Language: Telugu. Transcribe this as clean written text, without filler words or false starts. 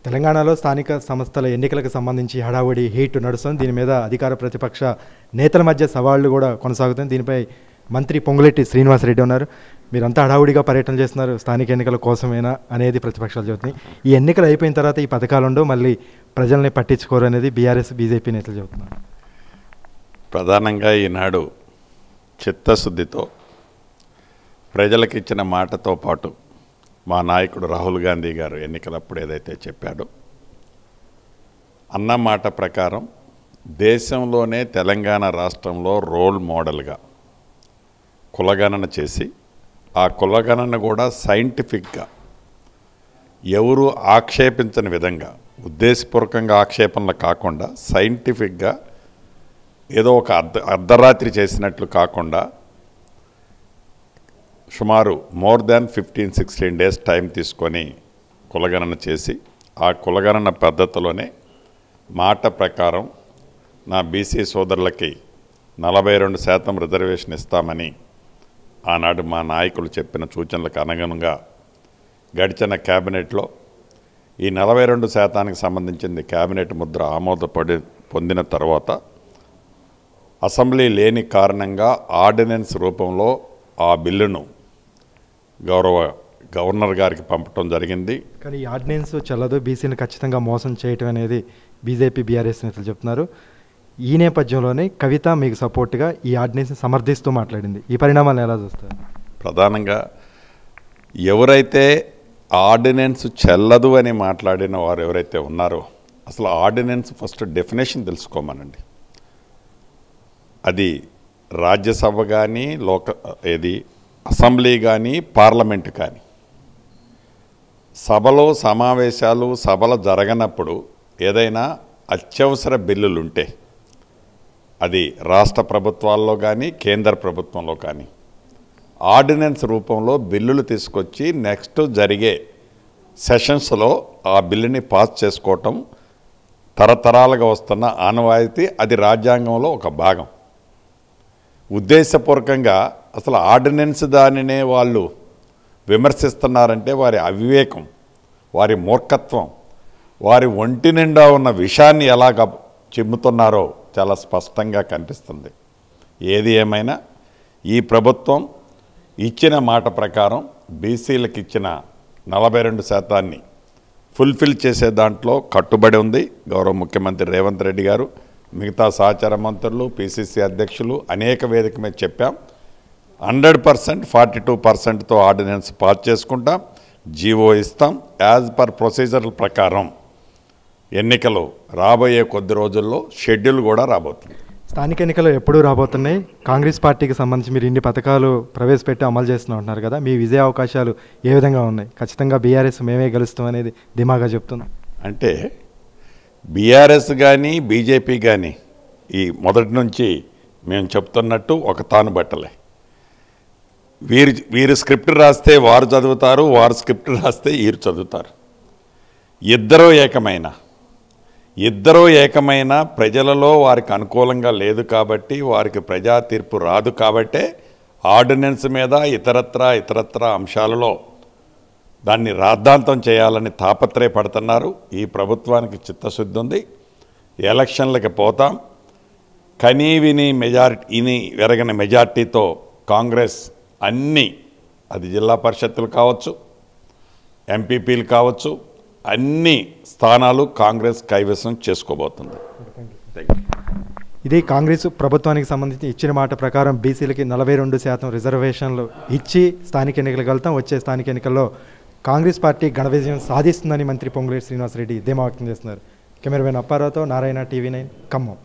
తెలంగాణలో స్థానిక సంస్థల ఎన్నికలకు సంబంధించి హడావుడి హీట్ నడుస్తుంది. దీని మీద అధికార ప్రతిపక్ష నేతల మధ్య సవాళ్లు కూడా కొనసాగుతుంది. దీనిపై మంత్రి పొంగులేటి శ్రీనివాసరెడ్డి ఉన్నారు. మీరంతా హడావుడిగా పర్యటన చేస్తున్నారు, స్థానిక ఎన్నికల కోసమేనా అనేది ప్రతిపక్షాలు చెబుతున్నాయి. ఈ ఎన్నికలు అయిపోయిన తర్వాత ఈ పథకాలు ఉండవు, మళ్ళీ ప్రజల్ని పట్టించుకోరు అనేది బీఆర్ఎస్ బీజేపీ నేతలు చెబుతున్నారు. ప్రధానంగా ఈనాడు చిత్తశుద్ధితో ప్రజలకు ఇచ్చిన మాటతో పాటు మా నాయకుడు రాహుల్ గాంధీ గారు ఎన్నికలప్పుడు ఏదైతే చెప్పాడో అన్న మాట ప్రకారం దేశంలోనే తెలంగాణ రాష్ట్రంలో రోల్ మోడల్గా కులగణన చేసి ఆ కులగణన కూడా సైంటిఫిక్గా ఎవరు ఆక్షేపించని విధంగా ఉద్దేశపూర్వకంగా ఆక్షేపణలు కాకుండా సైంటిఫిక్గా ఏదో ఒక అర్ధరాత్రి చేసినట్లు కాకుండా సుమారు మోర్ దాన్ 15-16 డేస్ టైం తీసుకొని కులగణన చేసి ఆ కులగణన పద్ధతిలోనే మాట ప్రకారం నా బీసీ సోదరులకి 42% రిజర్వేషన్ ఇస్తామని ఆనాడు మా నాయకులు చెప్పిన సూచనలకు అనుగుణంగా గడిచిన క్యాబినెట్లో ఈ 42%కి సంబంధించింది క్యాబినెట్ ముద్ర పొందిన తర్వాత అసెంబ్లీ లేని కారణంగా ఆర్డినెన్స్ రూపంలో ఆ బిల్లును గవర్నర్ గారికి పంపడం జరిగింది. కానీ ఈ ఆర్డినెన్స్ చెల్లదు, బీసీని ఖచ్చితంగా మోసం చేయటం అనేది బీజేపీ బీఆర్ఎస్ నేతలు చెప్తున్నారు. ఈ నేపథ్యంలోనే కవిత మీకు సపోర్ట్గా ఈ ఆర్డినెన్స్ని సమర్థిస్తూ మాట్లాడింది. ఈ పరిణామాలను ఎలా చూస్తారు? ప్రధానంగా ఎవరైతే ఆర్డినెన్స్ చెల్లదు అని మాట్లాడిన వారు ఎవరైతే ఉన్నారో అసలు ఆర్డినెన్స్ ఫస్ట్ డెఫినేషన్ తెలుసుకోమనండి. అది రాజ్యసభ కానీ అసెంబ్లీ కానీ పార్లమెంటు కానీ సభలో సమావేశాలు సభలు జరగనప్పుడు ఏదైనా అత్యవసర బిల్లులుంటే అది రాష్ట్ర ప్రభుత్వాల్లో కానీ కేంద్ర ప్రభుత్వంలో కానీ ఆర్డినెన్స్ రూపంలో బిల్లులు తీసుకొచ్చి నెక్స్ట్ జరిగే సెషన్స్లో ఆ బిల్లుని పాస్ చేసుకోవటం తరతరాలుగా వస్తున్న ఆనవాయితీ. అది రాజ్యాంగంలో ఒక భాగం. ఉద్దేశపూర్వకంగా అసలు ఆర్డినెన్స్ దానినే వాళ్ళు విమర్శిస్తున్నారంటే వారి అవివేకం, వారి మూర్ఖత్వం, వారి ఒంటి నిండా ఉన్న విషాన్ని ఎలాగ చిమ్ముతున్నారో చాలా స్పష్టంగా కనిపిస్తుంది. ఏది ఏమైనా ఈ ప్రభుత్వం ఇచ్చిన మాట ప్రకారం బీసీలకు ఇచ్చిన 42%ని ఫుల్ఫిల్ చేసే దాంట్లో కట్టుబడి ఉంది. గౌరవ ముఖ్యమంత్రి రేవంత్ రెడ్డి గారు, మిగతా సహచార మంత్రులు, పిసిసి అధ్యక్షులు అనేక వేదిక మీద చెప్పాం. 100% 42%తో ఆర్డినెన్స్ పాస్ చేసుకుంటాం, జీవో ఇస్తాం. యాజ్ పర్ ప్రొసీజర్ ప్రకారం ఎన్నికలు రాబోయే కొద్ది రోజుల్లో షెడ్యూల్ కూడా రాబోతుంది. స్థానిక ఎన్నికలు ఎప్పుడూ రాబోతున్నాయి. కాంగ్రెస్ పార్టీకి సంబంధించి మీరు ఇన్ని పథకాలు ప్రవేశపెట్టి అమలు చేస్తున్నారు కదా, మీ విజయ అవకాశాలు ఏ విధంగా ఉన్నాయి? ఖచ్చితంగా బీఆర్ఎస్ మేమే గెలుస్తాం అనేది ధీమాగా చెప్తుంది. అంటే బీఆర్ఎస్ కానీ బీజేపీ కానీ ఈ మొదటి నుంచి మేము చెప్తున్నట్టు ఒక తాను బట్టలే. వీరు స్క్రిప్ట్ రాస్తే వారు చదువుతారు, వారు స్క్రిప్ట్ రాస్తే వీరు చదువుతారు. ఇద్దరూ ఏకమైన ప్రజలలో వారికి అనుకూలంగా లేదు కాబట్టి, వారికి ప్రజా తీర్పు రాదు కాబట్టే ఆర్డినెన్స్ మీద ఇతరత్ర అంశాలలో దాన్ని రాద్ధాంతం చేయాలని తాపత్రయపడుతున్నారు. ఈ ప్రభుత్వానికి చిత్తశుద్ధి ఉంది. ఎలక్షన్లకి పోతాం, కనీవిని ఎరగని మెజార్టీతో కాంగ్రెస్ అది జిల్లా పరిషత్తులు కావచ్చు, ఎంపీపీలు కావచ్చు, అన్ని స్థానాలు కాంగ్రెస్ కైవసం చేసుకోబోతుంది. ఇది కాంగ్రెస్ ప్రభుత్వానికి సంబంధించి ఇచ్చిన మాట ప్రకారం బీసీలకి 42% రిజర్వేషన్లు ఇచ్చి స్థానిక ఎన్నికలకు వెళ్తాం. వచ్చే స్థానిక ఎన్నికల్లో కాంగ్రెస్ పార్టీ ఘన విజయం సాధిస్తుందని మంత్రి పొంగులేటి శ్రీనివాసరెడ్డి ధీమా వ్యక్తం చేస్తున్నారు. కెమెరామెన్ అప్పారావుతో నారాయణ, TV9 ఖమ్మం.